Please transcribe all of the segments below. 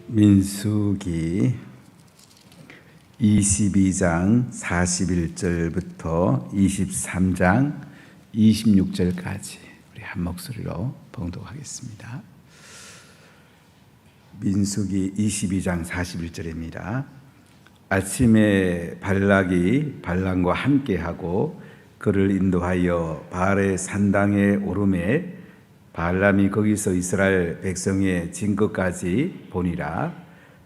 민수기 22장 41절부터 23장 26절까지 우리 한 목소리로 봉독하겠습니다. 민수기 22장 41절입니다. 아침에 발락이 발람과 함께하고 그를 인도하여 바알의 산당에 오르매 발람이 거기서 이스라엘 백성의 진 것까지 보니라.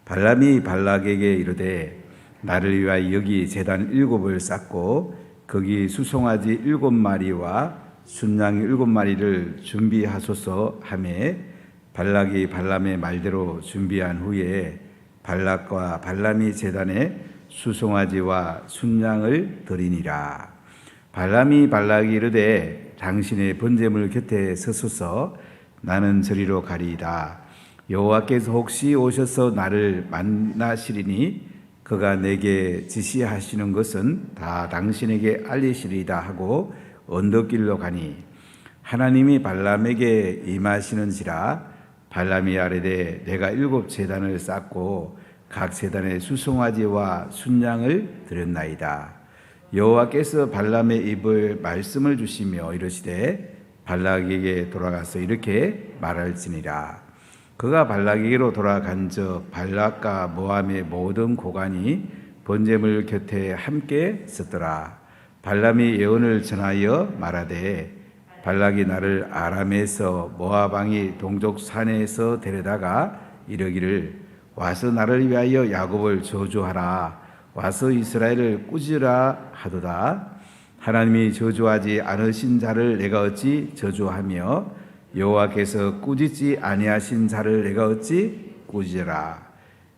발람이 발락에게 이르되 나를 위하여 여기 제단 7을 쌓고 거기 수송아지 7마리와 순양 7마리를 준비하소서 하매 발락이 발람의 말대로 준비한 후에 발락과 발람이 제단에 수송아지와 순양을 드리니라. 발람이 발락이 이르되 당신의 번제물 곁에 서소서 나는 저리로 가리이다. 여호와께서 혹시 오셔서 나를 만나시리니 그가 내게 지시하시는 것은 다 당신에게 알리시리이다 하고 언덕길로 가니 하나님이 발람에게 임하시는지라. 발람이 아뢰되 내가 7 제단을 쌓고 각 제단에 수송아지와 순양을 드렸나이다. 여호와께서 발람의 입을 말씀을 주시며 이르시되 발락에게 돌아가서 이렇게 말할지니라. 그가 발락에게로 돌아간즉 발락과 모함의 모든 고관이 번제물 곁에 함께 섰더라. 발람이 예언을 전하여 말하되 발락이 나를 아람에서 모압 왕이 동족 산에서 데려다가 이르기를 와서 나를 위하여 야곱을 저주하라. 와서 이스라엘을 꾸짖으라 하도다. 하나님이 저주하지 않으신 자를 내가 어찌 저주하며 여호와께서 꾸짖지 아니하신 자를 내가 어찌 꾸짖으라.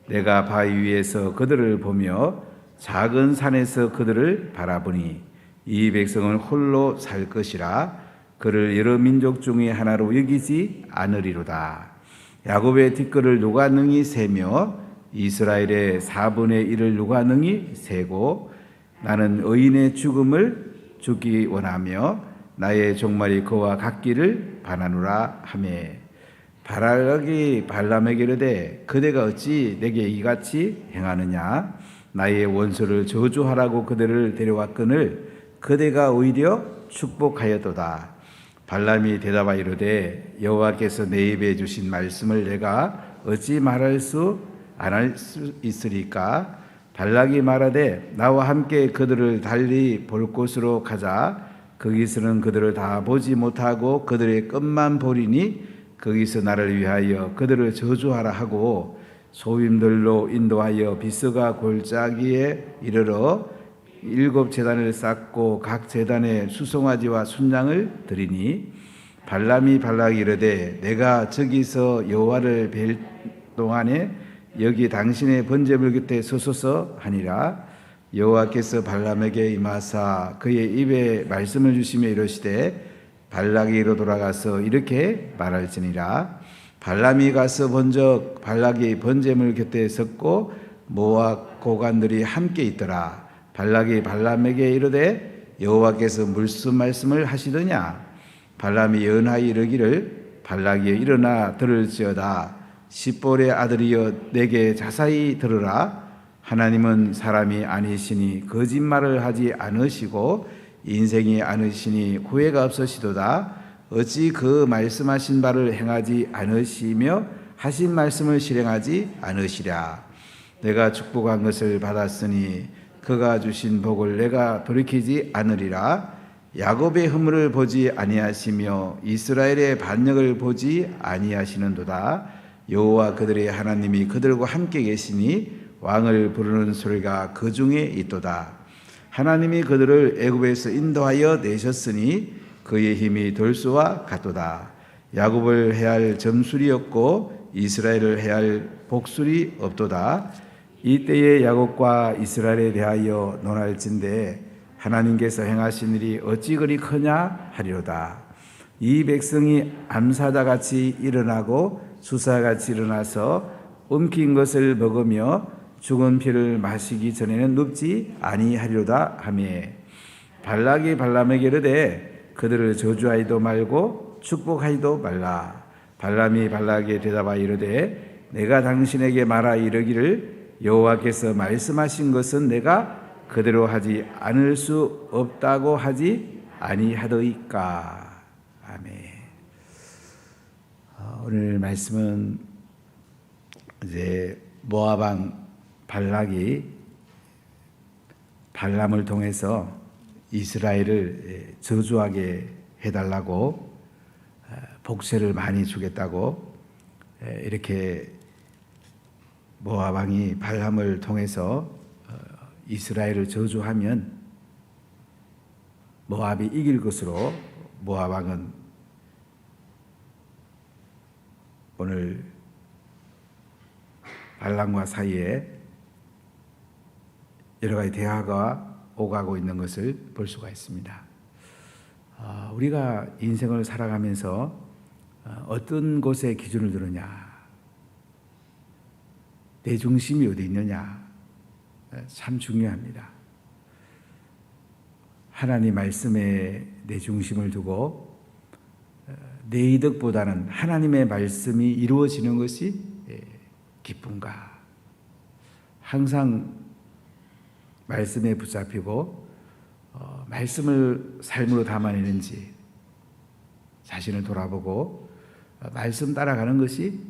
내가 바위 위에서 그들을 보며 작은 산에서 그들을 바라보니 이 백성은 홀로 살 것이라. 그를 여러 민족 중에 하나로 여기지 않으리로다. 야곱의 뒷거를 누가 능히 세며 이스라엘의 4분의 1을 누가 능히 세고 나는 의인의 죽음을 죽기 원하며 나의 종말이 그와 같기를 바라노라 하매 발락이 발람에게 이르되 그대가 어찌 내게 이같이 행하느냐. 나의 원수를 저주하라고 그들을 데려왔거늘 그대가 오히려 축복하였도다. 발람이 대답하여 이르되 여호와께서 내 입에 주신 말씀을 내가 어찌 말할 수 안 할 수 있으리까. 발락이 말하되 나와 함께 그들을 달리 볼 곳으로 가자. 거기서는 그들을 다 보지 못하고 그들의 끝만 보리니 거기서 나를 위하여 그들을 저주하라 하고 소임들로 인도하여 비스가 골짜기에 이르러 7 제단을 쌓고 각 제단에 수송아지와 순양을 드리니 발람이 발락이 이르되 내가 저기서 여호와를 뵐 동안에 여기 당신의 번제물 곁에 서소서 하니라. 여호와께서 발람에게 임하사 그의 입에 말씀을 주시며 이르시되 발락이로 돌아가서 이렇게 말할지니라. 발람이 가서 본적 발락이 번제물 곁에 섰고 모압 고관들이 함께 있더라. 발락이 발람에게 이르되 여호와께서 무슨 말씀을 하시더냐. 발람이 예언하여 이르기를 발락이여 일어나 들을지어다. 십볼의 아들이여 내게 자세히 들으라. 하나님은 사람이 아니시니 거짓말을 하지 않으시고 인생이 아니시니 후회가 없으시도다. 어찌 그 말씀하신 바를 행하지 않으시며 하신 말씀을 실행하지 않으시랴. 내가 축복한 것을 받았으니 그가 주신 복을 내가 돌이키지 않으리라. 야곱의 허물을 보지 아니하시며 이스라엘의 반역을 보지 아니하시는도다. 여호와 그들의 하나님이 그들과 함께 계시니 왕을 부르는 소리가 그 중에 있도다. 하나님이 그들을 애굽에서 인도하여 내셨으니 그의 힘이 돌수와 같도다. 야곱을 해할 점술이 없고 이스라엘을 해할 복술이 없도다. 이때에 야곱과 이스라엘에 대하여 논할진대 하나님께서 행하신 일이 어찌 그리 크냐 하리로다. 이 백성이 암사자같이 일어나고 수사같이 일어나서 움킨 것을 먹으며 죽은 피를 마시기 전에는 눕지 아니하리로다 하매 발락이 발람에게 이르되 그들을 저주하지도 말고 축복하지도 말라. 발람이 발락에게 대답하여 이르되 내가 당신에게 말하 이르기를 여호와께서 말씀하신 것은 내가 그대로 하지 않을 수 없다고 하지 아니하더이까. 아멘. 오늘 말씀은 이제 모압 왕 발락이 발람을 통해서 이스라엘을 저주하게 해달라고 복세를 많이 주겠다고 이렇게 모압 왕이 발람을 통해서 이스라엘을 저주하면 모압이 이길 것으로 모압 왕은 오늘 발람과 사이에 여러 가지 대화가 오가고 있는 것을 볼 수가 있습니다. 우리가 인생을 살아가면서 어떤 곳에 기준을 두느냐, 내 중심이 어디 있느냐 참 중요합니다. 하나님 말씀에 내 중심을 두고 내 이득보다는 하나님의 말씀이 이루어지는 것이 기쁜가. 항상 말씀에 붙잡히고 말씀을 삶으로 담아내는지 자신을 돌아보고 말씀 따라가는 것이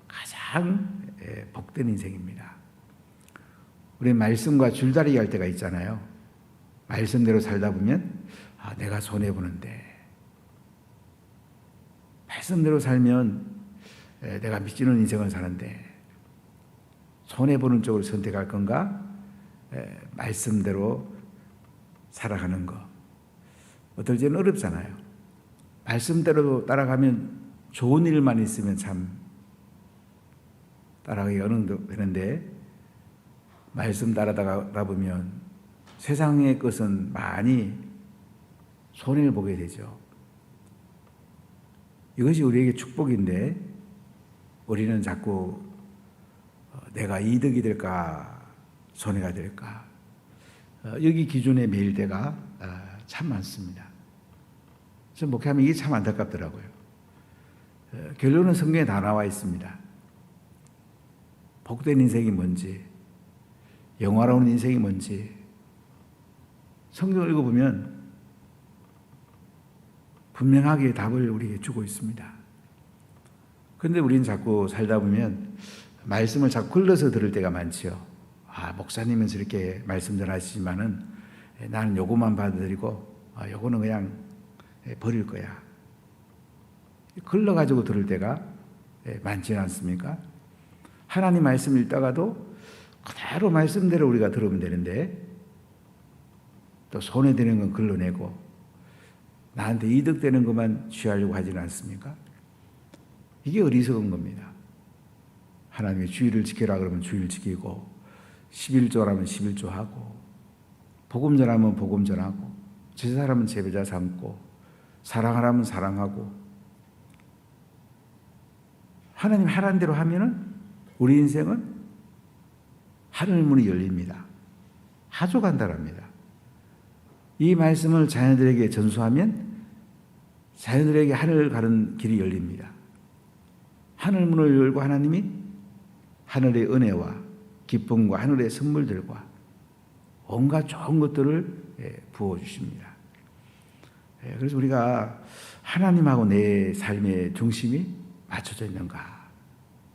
가장 복된 인생입니다. 우리 말씀과 줄다리기 할 때가 있잖아요. 말씀대로 살다 보면 내가 손해보는데, 말씀대로 살면 내가 미치는 인생을 사는데 손해보는 쪽을 선택할 건가? 말씀대로 살아가는 거. 어떨 때는 어렵잖아요. 말씀대로 따라가면 좋은 일만 있으면 참 따라가기가 어려운데, 말씀 따라가다 보면 세상의 것은 많이 손해를 보게 되죠. 이것이 우리에게 축복인데 우리는 자꾸 내가 이득이 될까 손해가 될까, 여기 기준에 매일 때가 참 많습니다. 저는 목회하면 이게 참 안타깝더라고요. 결론은 성경에 다 나와 있습니다. 복된 인생이 뭔지, 영화로운 인생이 뭔지 성경을 읽어보면 분명하게 답을 우리에게 주고 있습니다. 그런데 우리는 자꾸 살다 보면 말씀을 자꾸 걸러서 들을 때가 많지요. 목사님은 저렇게 말씀 전하시지만은 나는 요거만 받아들이고 요거는 그냥 버릴 거야. 걸러가지고 들을 때가 많지는 않습니까? 하나님 말씀 읽다가도 그대로 말씀대로 우리가 들으면 되는데 또 손해되는 건 걸러내고 나한테 이득되는 것만 취하려고 하지는 않습니까? 이게 어리석은 겁니다. 하나님의 주의를 지켜라 그러면 주의를 지키고, 11조라면 11조 하고, 복음 전하면 복음 전하고, 제사하면 제배자 삼고, 사랑하라면 사랑하고, 하나님 하라는 대로 하면은 우리 인생은 하늘 문이 열립니다. 하족한다랍니다. 이 말씀을 자녀들에게 전수하면 자녀들에게 하늘 가는 길이 열립니다. 하늘 문을 열고 하나님이 하늘의 은혜와 기쁨과 하늘의 선물들과 온갖 좋은 것들을 부어주십니다. 그래서 우리가 하나님하고 내 삶의 중심이 맞춰져 있는가,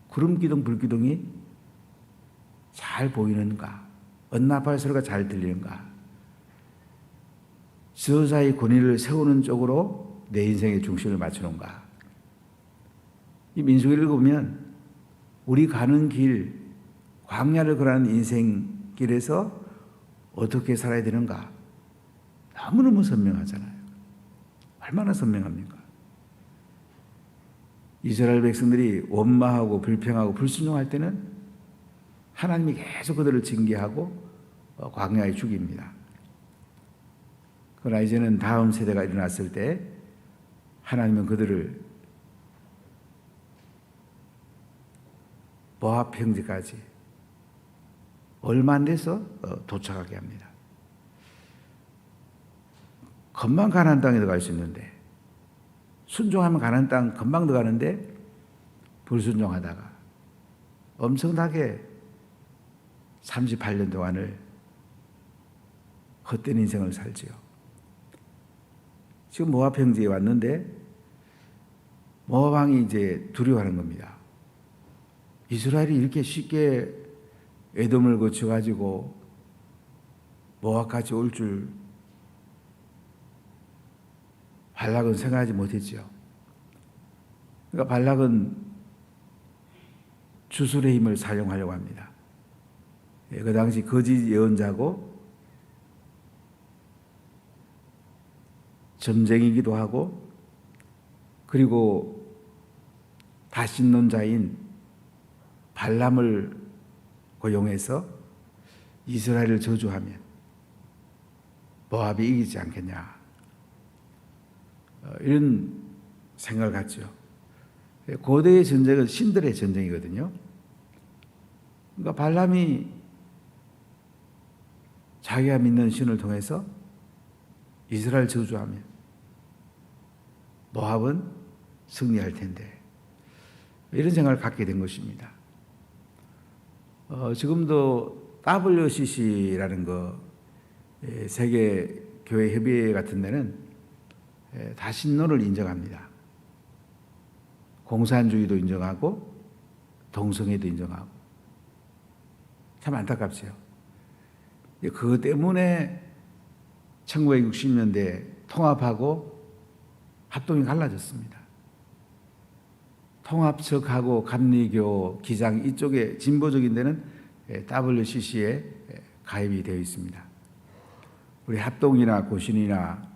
구름기둥 불기둥이 잘 보이는가, 언나팔 소리가 잘 들리는가, 저자의 권위를 세우는 쪽으로 내 인생의 중심을 맞추는가. 이 민수기를 읽으면 우리 가는 길, 광야를 걸어가는 인생길에서 어떻게 살아야 되는가 너무너무 선명하잖아요. 얼마나 선명합니까? 이스라엘 백성들이 원망하고 불평하고 불순종할 때는 하나님이 계속 그들을 징계하고 광야에 죽입니다. 그러나 이제는 다음 세대가 일어났을 때 하나님은 그들을 모압 평지까지 얼마 안 돼서 도착하게 합니다. 금방 가나안 땅에 들어갈 수 있는데, 순종하면 가나안 땅 금방 들어가는데 불순종하다가 엄청나게 38년 동안을 헛된 인생을 살지요. 지금 모압 평지에 왔는데 모압 왕이 이제 두려워하는 겁니다. 이스라엘이 이렇게 쉽게 에돔을 거쳐가지고 모압까지 올 줄 발락은 생각하지 못했죠. 그러니까 발락은 주술의 힘을 사용하려고 합니다. 그 당시 거짓 예언자고 점쟁이기도 하고 그리고 다신론자인 발람을 고용해서 이스라엘을 저주하면 모압이 이기지 않겠냐 이런 생각을 갖죠. 고대의 전쟁은 신들의 전쟁이거든요. 그러니까 발람이 자기가 믿는 신을 통해서 이스라엘 저주하면 모압은 승리할 텐데 이런 생각을 갖게 된 것입니다. 지금도 WCC라는 거 세계 교회 협의회 같은 데는 다신론을 인정합니다. 공산주의도 인정하고 동성애도 인정하고 참 안타깝죠. 그것 때문에 1960년대 통합하고 합동이 갈라졌습니다. 통합측하고 감리교, 기장 이쪽에 진보적인 데는 WCC에 가입이 되어 있습니다. 우리 합동이나 고신이나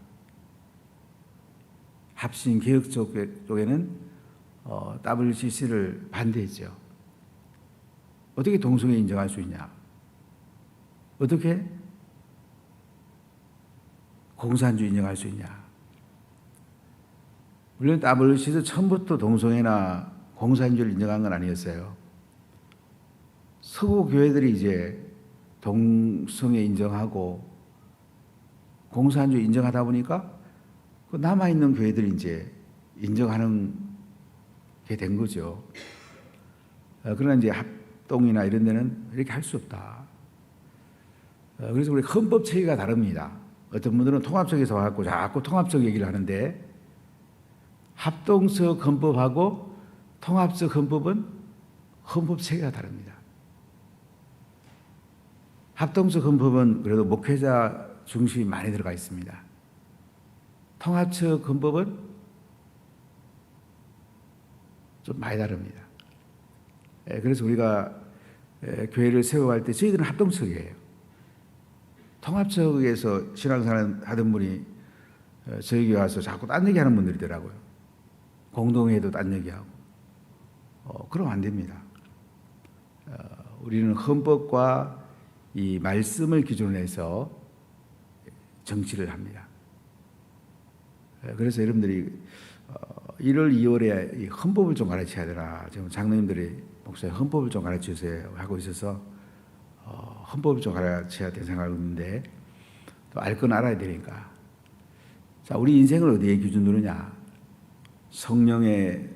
합신 개혁 쪽에는 WCC를 반대했죠. 어떻게 동성애 인정할 수 있냐? 어떻게 공산주의 인정할 수 있냐? 물론 WCC도 처음부터 동성애나 공산주의를 인정한 건 아니었어요. 서구 교회들이 이제 동성애 인정하고 공산주의 인정하다 보니까 그 남아있는 교회들이 이제 인정하는 게 된 거죠. 그러나 이제 합동이나 이런 데는 이렇게 할 수 없다. 그래서 우리 헌법 체계가 다릅니다. 어떤 분들은 통합적에서 와갖고 자꾸 통합적 얘기를 하는데 합동적 헌법하고 통합적 헌법은 헌법 체계가 다릅니다. 합동적 헌법은 그래도 목회자 중심이 많이 들어가 있습니다. 통합적 헌법은 좀 많이 다릅니다. 그래서 우리가 교회를 세워갈 때 저희들은 합동적이에요. 통합적에서 신앙생활 하던 분이 저희 교회 와서 자꾸 딴 얘기하는 분들이더라고요. 공동회도 딴 얘기하고. 그러면 안 됩니다. 우리는 헌법과 이 말씀을 기준으로 해서 정치를 합니다. 그래서 여러분들이 1월, 2월에 이 헌법을 좀 가르쳐야 되나. 지금 장로님들이 목사님 헌법을 좀 가르쳐주세요 하고 있어서 헌법을 좀 가르쳐야 될 생각을 하는데 또 알 건 알아야 되니까. 자, 우리 인생을 어디에 기준으로 두느냐? 성령의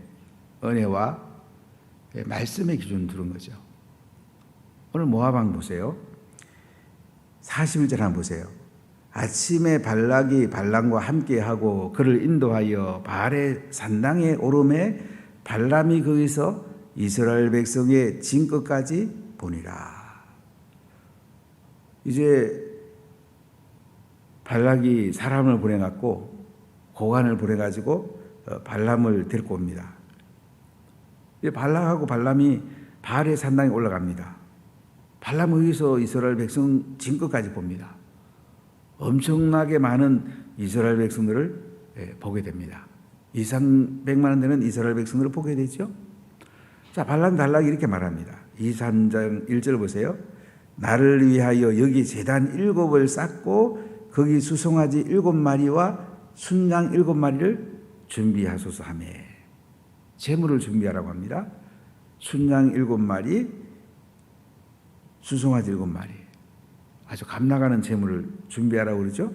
은혜와 말씀의 기준으로 두는 거죠. 오늘 모압왕 보세요. 41절 한번 보세요. 아침에 발락이 발람과 함께하고 그를 인도하여 바알의 산당에 오르매 발람이 거기서 이스라엘 백성의 진 끝까지 보니라. 이제 발락이 사람을 보내갖고 고관을 보내가지고 발람을 데리고 옵니다. 발락하고 발람이 바알의 산당에 올라갑니다. 발람은 거기서 이스라엘 백성 진 끝까지 봅니다. 엄청나게 많은 이스라엘 백성들을 보게 됩니다. 200만 되는 이스라엘 백성들을 보게 되죠. 자, 발람 발락이 이렇게 말합니다. 23장 1절 보세요. 나를 위하여 여기 제단 7을 쌓고 거기 수송아지 7마리와 순양 7마리를 준비하소서 하며 제물을 준비하라고 합니다. 순양 7마리, 수송아지 7마리. 아주 값나가는 제물을 준비하라고 그러죠.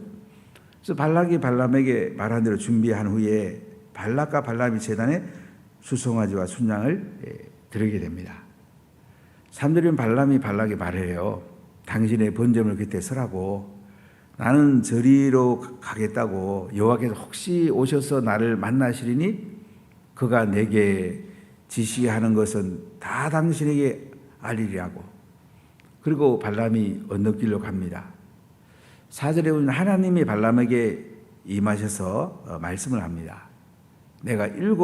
그래서 발락이 발람에게 말한 대로 준비한 후에 발락과 발람이 제단에 수송아지와 순양을 드리게 됩니다. 사람들은 발람이 발락에 말해요. 당신의 번제물 곁에 서라고. 나는 저리로 가겠다고. 여호와께서 혹시 오셔서 나를 만나시리니 그가 내게 지시하는 것은 다 당신에게 알리리라고. 그리고 발람이 언덕길로 갑니다. 4절에 보면 하나님이 발람에게 임하셔서 말씀을 합니다. 내가 7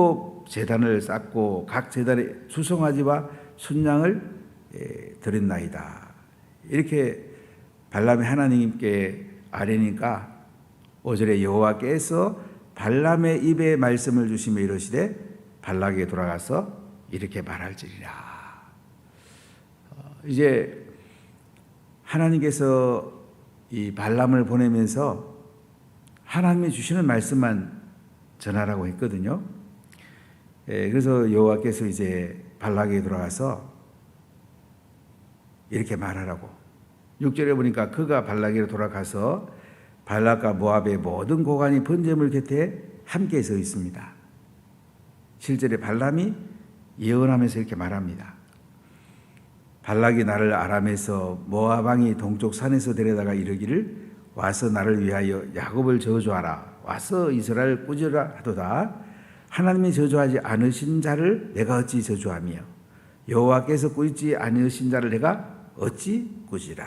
제단을 쌓고 각 제단에 수송아지와 순양을 드렸나이다. 이렇게 발람이 하나님께 아뢰니까 5절에 여호와께서 발람의 입에 말씀을 주시며 이르시되 발락에게 돌아가서 이렇게 말할지니라. 이제 하나님께서 이 발람을 보내면서 하나님이 주시는 말씀만 전하라고 했거든요. 그래서 여호와께서 이제 발락에게 돌아가서 이렇게 말하라고. 6절에 보니까 그가 발락에게 돌아가서 발락과 모압의 모든 고관이 번제물 곁에 함께 서 있습니다. 7절에 발람이 예언하면서 이렇게 말합니다. 발락이 나를 아람에서 모압 왕이 동쪽 산에서 데려다가 이르기를 와서 나를 위하여 야곱을 저주하라. 와서 이스라엘 꾸짖으라 하도다. 하나님이 저주하지 않으신 자를 내가 어찌 저주하며 여호와께서 꾸짖지 않으신 자를 내가 어찌 꾸짖으라.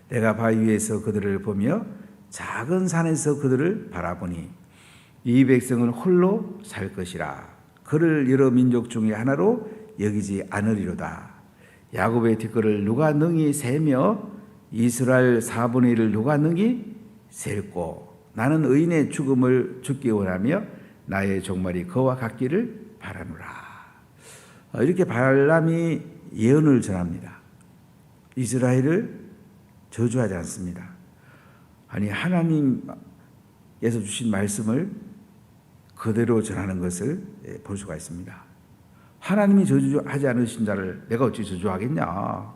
내가 바위 위에서 그들을 보며 작은 산에서 그들을 바라보니 이 백성은 홀로 살 것이라. 그를 여러 민족 중에 하나로 여기지 않으리로다. 야곱의 뒷거를 누가 능히 세며 이스라엘 4분의 1을 누가 능히 셀고 나는 의인의 죽음을 죽기 원하며 나의 종말이 그와 같기를 바라노라. 이렇게 발람이 예언을 전합니다. 이스라엘을 저주하지 않습니다. 아니 하나님께서 주신 말씀을 그대로 전하는 것을 볼 수가 있습니다. 하나님이 저주하지 않으신 자를 내가 어찌 저주하겠냐.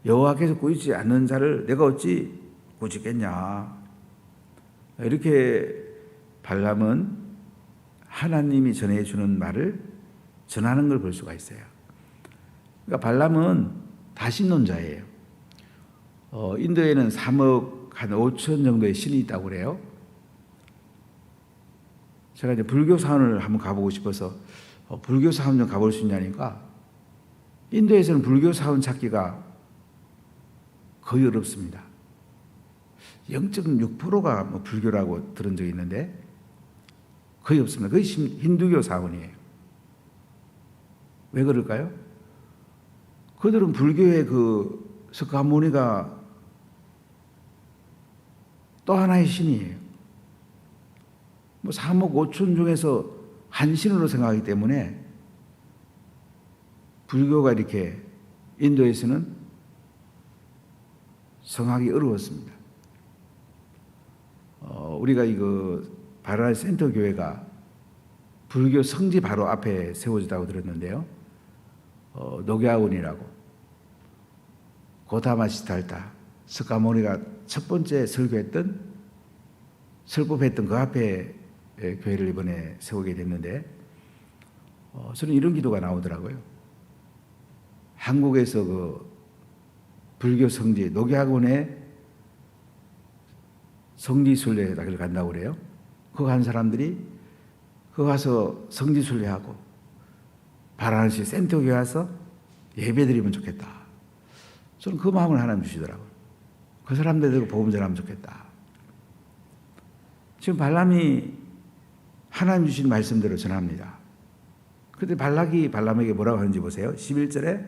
여호와께서 꾸짖지 않는 자를 내가 어찌 꾸짖겠냐. 이렇게 발람은 하나님이 전해주는 말을 전하는 걸 볼 수가 있어요. 그러니까 발람은 다신론자예요. 인도에는 3억 한 5천 정도의 신이 있다고 그래요. 제가 이제 불교 사원을 한번 가보고 싶어서 불교 사원 좀 가볼 수 있냐니까 인도에서는 불교 사원 찾기가 거의 어렵습니다. 0.6%가 뭐 불교라고 들은 적이 있는데 거의 없습니다. 거의 힌두교 사원이에요. 왜 그럴까요? 그들은 불교의 그 석가모니가 또 하나의 신이에요. 뭐 3억 5천 중에서 한 신으로 생각하기 때문에 불교가 이렇게 인도에서는 성하기 어려웠습니다. 우리가 이거 바라나시 센터 교회가 불교 성지 바로 앞에 세워졌다고 들었는데요. 녹야원이라고 고타마 시달타 석가모니가 첫 번째 설법했던 그 앞에 교회를 이번에 세우게 됐는데 저는 이런 기도가 나오더라고요. 한국에서 그 불교 성지 녹야원에 성지순례를 간다고 그래요. 그거 간 사람들이 그거 가서 성지순례하고 바라나시 센터교회 와서 예배드리면 좋겠다. 저는 그 마음을 하나님 주시더라고요. 그 사람들에게 복음 전하면 좋겠다. 지금 발람이 하나님 주신 말씀대로 전합니다. 그런데 발락이 발람에게 뭐라고 하는지 보세요. 11절에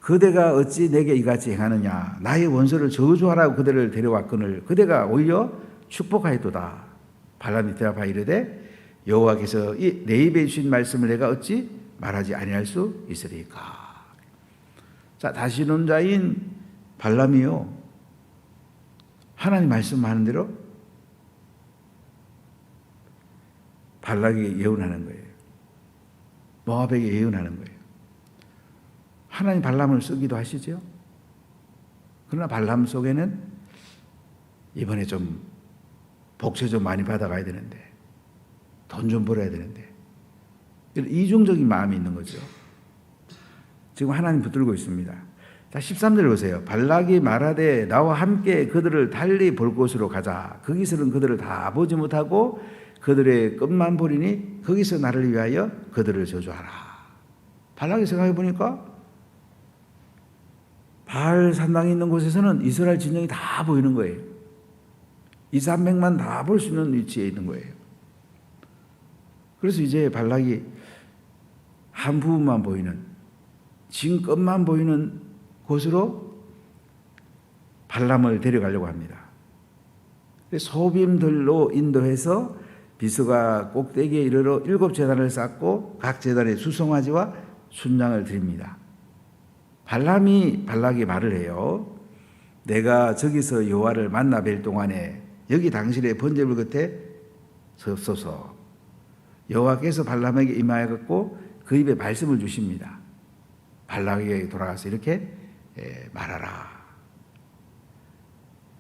그대가 어찌 내게 이같이 행하느냐. 나의 원수를 저주하라고 그대를 데려왔거늘 그대가 오히려 축복하였도다. 발람이 대답하여 이르되 여호와께서 내 입에 주신 말씀을 내가 어찌 말하지 아니할 수 있으리까. 자, 다신론자인 발람이요, 하나님 말씀하는 대로 발락에게 예언하는 거예요. 모압에게 예언하는 거예요. 하나님 발람을 쓰기도 하시죠. 그러나 발람 속에는 이번에 좀 복채 좀 많이 받아가야 되는데, 돈 좀 벌어야 되는데, 이런 이중적인 마음이 있는 거죠. 지금 하나님 붙들고 있습니다. 자, 13절 보세요. 발락이 말하되 나와 함께 그들을 달리 볼 곳으로 가자. 거기서는 그들을 다 보지 못하고 그들의 끝만 보리니 거기서 나를 위하여 그들을 저주하라. 발락이 생각해 보니까 바알 산당이 있는 곳에서는 이스라엘 진영이 다 보이는 거예요. 200~300만 다 볼 수 있는 위치에 있는 거예요. 그래서 이제 발락이 한 부분만 보이는, 진 끝만 보이는 곳으로 발람을 데려가려고 합니다. 소빔들로 인도해서 비스가 꼭대기에 이르러 7제단을 쌓고 각 제단에 수송아지와 순양을 드립니다. 발락이 말을 해요. 내가 저기서 여호와를 만나 뵐 동안에 여기 당신의 번제물 곁에 섭소서. 여호와께서 발람에게 임하였고 그 입에 말씀을 주십니다. 발락에게 돌아가서 이렇게 말하라.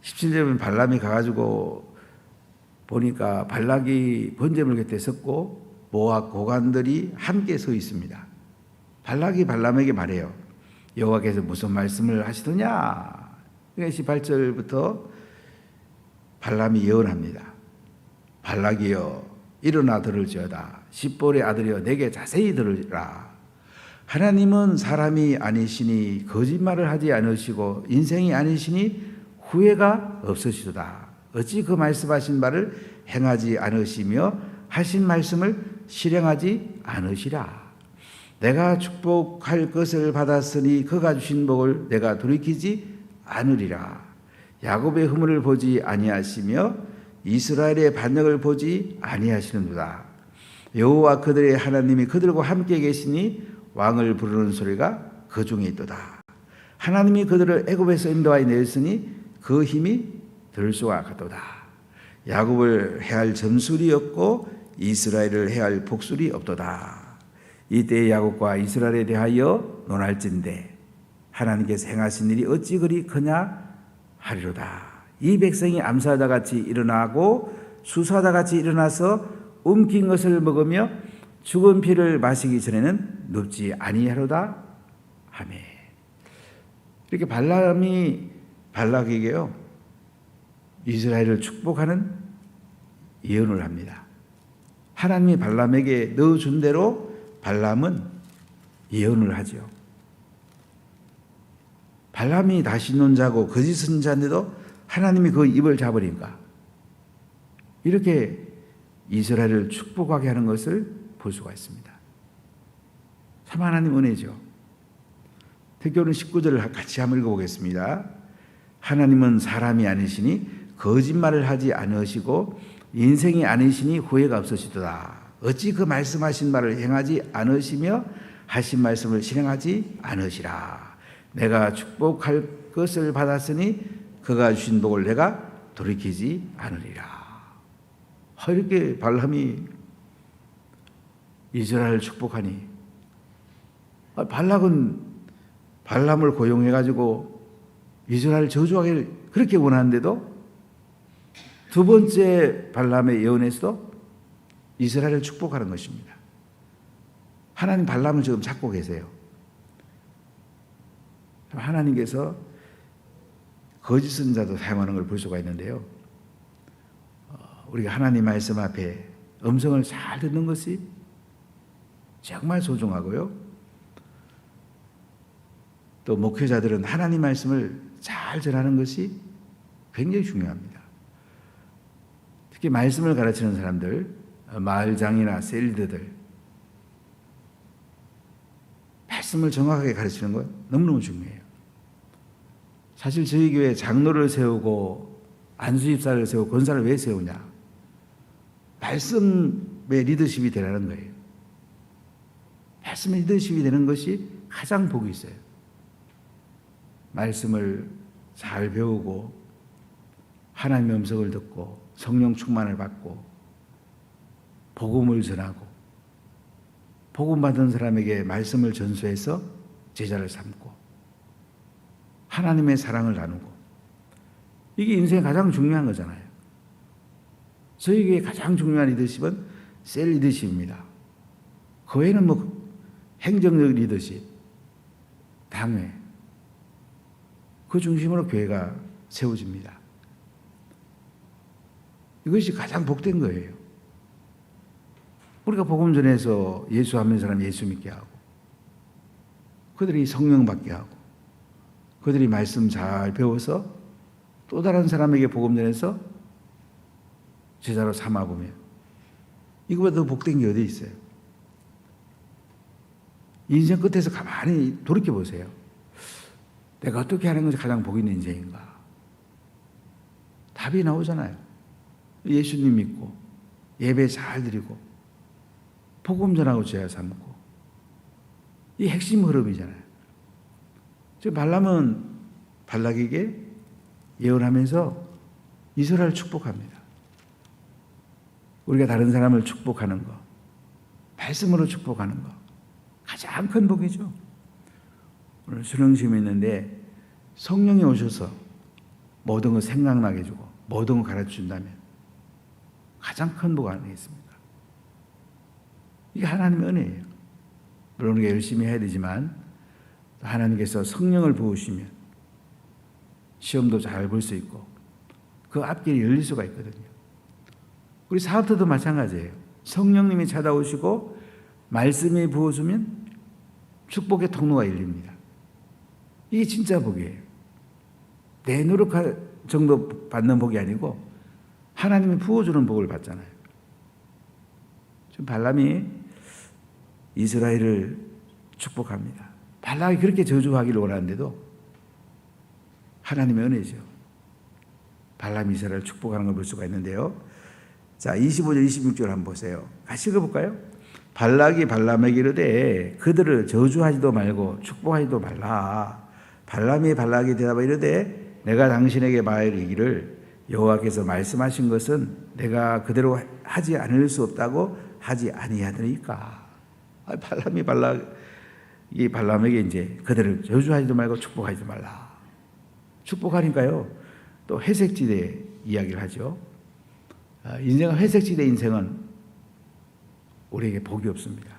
17절은 발람이 가가지고 보니까 발락이 번제물 곁에 섰고 모압 고관들이 함께 서 있습니다. 발락이 발람에게 말해요. 여호와께서 무슨 말씀을 하시더냐? 18절부터 발람이 예언합니다. 발락이여 일어나 들을지어다. 십볼의 아들이여 내게 자세히 들으라. 하나님은 사람이 아니시니 거짓말을 하지 않으시고 인생이 아니시니 후회가 없으시도다. 어찌 그 말씀하신 바를 행하지 않으시며 하신 말씀을 실행하지 않으시라. 내가 축복할 것을 받았으니 그가 주신 복을 내가 돌이키지 않으리라. 야곱의 허물을 보지 아니하시며 이스라엘의 반역을 보지 아니하시는도다. 여호와 그들의 하나님이 그들과 함께 계시니 왕을 부르는 소리가 그 중에 있도다. 하나님이 그들을 애굽에서 인도하여 내었으니 그 힘이 들 수가 같도다. 야곱을 해할 점술이 없고 이스라엘을 해할 복술이 없도다. 이때 야곱과 이스라엘에 대하여 논할진대 하나님께서 행하신 일이 어찌 그리 크냐 하리로다. 이 백성이 암사자 같이 일어나고 수사자 같이 일어나서 움킨 것을 먹으며 죽은 피를 마시기 전에는 눕지 아니하로다 하며. 이렇게 발람이 발락에게요 이스라엘을 축복하는 예언을 합니다. 하나님이 발람에게 넣어준 대로 발람은 예언을 하죠. 발람이 다시 논자고 거짓 선지자인데도 하나님이 그 입을 잡으니까 이렇게 이스라엘을 축복하게 하는 것을 볼 수가 있습니다. 참 하나님 은혜죠. 특히 오늘 19절을 같이 한번 읽어보겠습니다. 하나님은 사람이 아니시니 거짓말을 하지 않으시고 인생이 아니시니 후회가 없으시도다. 어찌 그 말씀하신 바를 행하지 않으시며 하신 말씀을 실행하지 않으시라. 내가 축복할 것을 받았으니 그가 주신 복을 내가 돌이키지 않으리라. 이렇게 발람이 이스라엘을 축복하니 발락은 발람을 고용해가지고 이스라엘을 저주하기를 그렇게 원하는데도 두 번째 발람의 예언에서도 이스라엘을 축복하는 것입니다. 하나님 발람을 지금 찾고 계세요. 하나님께서 거짓 선자도 사용하는 걸 볼 수가 있는데요. 우리가 하나님 말씀 앞에 음성을 잘 듣는 것이 정말 소중하고요. 또 목회자들은 하나님 말씀을 잘 전하는 것이 굉장히 중요합니다. 특히 말씀을 가르치는 사람들, 마을장이나 셀리더들, 말씀을 정확하게 가르치는 건 너무너무 중요해요. 사실 저희 교회 장로를 세우고 안수집사를 세우고 권사를 왜 세우냐? 말씀의 리더십이 되라는 거예요. 말씀의 리더십이 되는 것이 가장 복이 있어요. 말씀을 잘 배우고 하나님의 음성을 듣고 성령 충만을 받고 복음을 전하고 복음 받은 사람에게 말씀을 전수해서 제자를 삼고 하나님의 사랑을 나누고 이게 인생에 가장 중요한 거잖아요. 저에게 가장 중요한 리더십은 셀 리더십입니다. 그 외에는 뭐 행정적 리더십, 당회, 그 중심으로 교회가 세워집니다. 이것이 가장 복된 거예요. 우리가 복음 전해서 예수 안 믿는 사람 예수 믿게 하고, 그들이 성령 받게 하고, 그들이 말씀 잘 배워서 또 다른 사람에게 복음 전해서 제자로 삼아보면 이거보다 더 복된 게 어디 있어요? 인생 끝에서 가만히 돌이켜 보세요. 내가 어떻게 하는 것이 가장 복 있는 인생인가? 답이 나오잖아요. 예수님 믿고 예배 잘 드리고 복음 전하고 제자 삼고, 이 핵심 흐름이잖아요. 지금 발람은 발락에게 예언하면서 이스라엘을 축복합니다. 우리가 다른 사람을 축복하는 거, 말씀으로 축복하는 거 가장 큰 복이죠. 오늘 수능시험이 있는데 성령이 오셔서 모든 걸 생각나게 해주고 모든 걸 가르쳐준다면 가장 큰 복 아니겠습니까? 이게 하나님의 은혜예요. 물론 우리가 열심히 해야 되지만 하나님께서 성령을 부으시면 시험도 잘 볼 수 있고 그 앞길이 열릴 수가 있거든요. 우리 사업터도 마찬가지예요. 성령님이 찾아오시고 말씀이 부어주면 축복의 통로가 열립니다. 이게 진짜 복이에요. 내 노력할 정도 받는 복이 아니고 하나님이 부어주는 복을 받잖아요. 지금 발람이 이스라엘을 축복합니다. 발락이 그렇게 저주하기를 원하는데도 하나님의 은혜죠. 발람이 이스라엘을 축복하는 걸 볼 수가 있는데요. 자, 25절 26절 한번 보세요. 같이 읽어볼까요? 발락이 발람에게 이르되 그들을 저주하지도 말고 축복하지도 말라. 발람이 발락이 대답하여 이르되 내가 당신에게 말하기를 여호와께서 말씀하신 것은 내가 그대로 하지 않을 수 없다고 하지 아니하더니까. 발람이 발람에게 이제 그들을 저주하지도 말고 축복하지도 말라. 축복하니까요, 또 회색지대 이야기를 하죠. 인생은 회색지대 인생은 우리에게 복이 없습니다.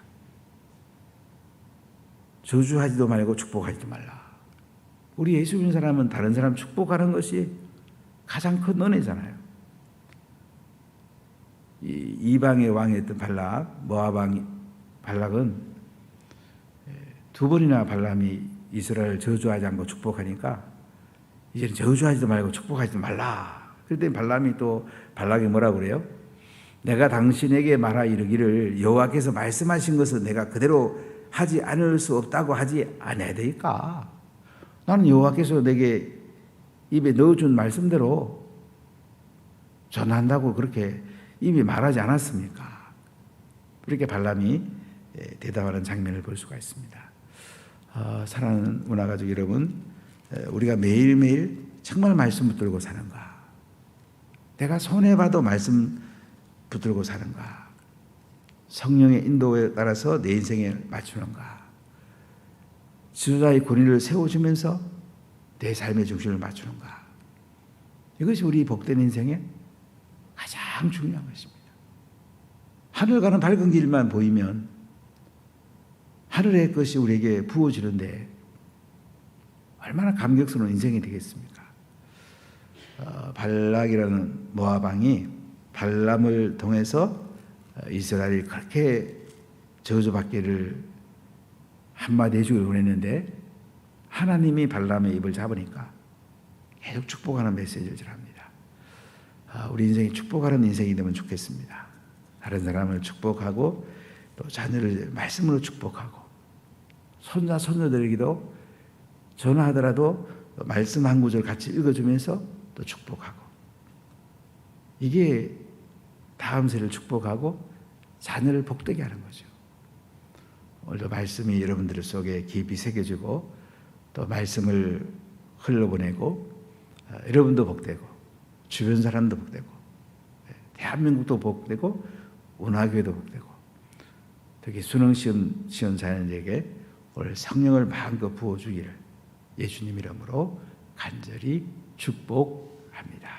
저주하지도 말고 축복하지도 말라. 우리 예수 믿는 사람은 다른 사람 축복하는 것이 가장 큰 은혜잖아요. 이방의 왕이었던 발락, 모압 왕 발락은 두 번이나 발람이 이스라엘 저주하지 않고 축복하니까 이제는 저주하지도 말고 축복하지도 말라. 그랬더니 발람이 또 발락이 뭐라고 그래요? 내가 당신에게 말하 이르기를 여호와께서 말씀하신 것은 내가 그대로 하지 않을 수 없다고 하지 않아야 되니까. 나는 여호와께서 내게 입에 넣어준 말씀대로 전한다고 그렇게 이미 말하지 않았습니까? 그렇게 발람이 대답하는 장면을 볼 수가 있습니다. 사랑하는 문화가족 여러분, 우리가 매일매일 정말 말씀 붙들고 사는가? 내가 손해봐도 말씀 붙들고 사는가? 성령의 인도에 따라서 내 인생에 맞추는가? 지도자의 권위를 세워주면서 내 삶의 중심을 맞추는가? 이것이 우리 복된 인생의 가장 중요한 것입니다. 하늘 가는 밝은 길만 보이면 하늘의 것이 우리에게 부어지는데 얼마나 감격스러운 인생이 되겠습니까? 발락이라는 모압 왕이 발람을 통해서 이스라엘이 그렇게 저주받기를 한마디 해주기를 원했는데 하나님이 발람의 입을 잡으니까 계속 축복하는 메시지를 전합니다. 우리 인생이 축복하는 인생이 되면 좋겠습니다. 다른 사람을 축복하고 또 자녀를 말씀으로 축복하고 손자 손녀들에게도 전화하더라도 말씀 한 구절 같이 읽어주면서 또 축복하고, 이게 다음 세를 축복하고 자녀를 복되게 하는 거죠. 오늘도 말씀이 여러분들 속에 깊이 새겨지고 또 말씀을 흘러보내고 여러분도 복되고 주변 사람도 복되고 대한민국도 복되고 운하교회도 복되고 특히 수능시험 자녀에게 오늘 성령을 마음껏 부어주기를 예수님 이름으로 간절히 축복합니다.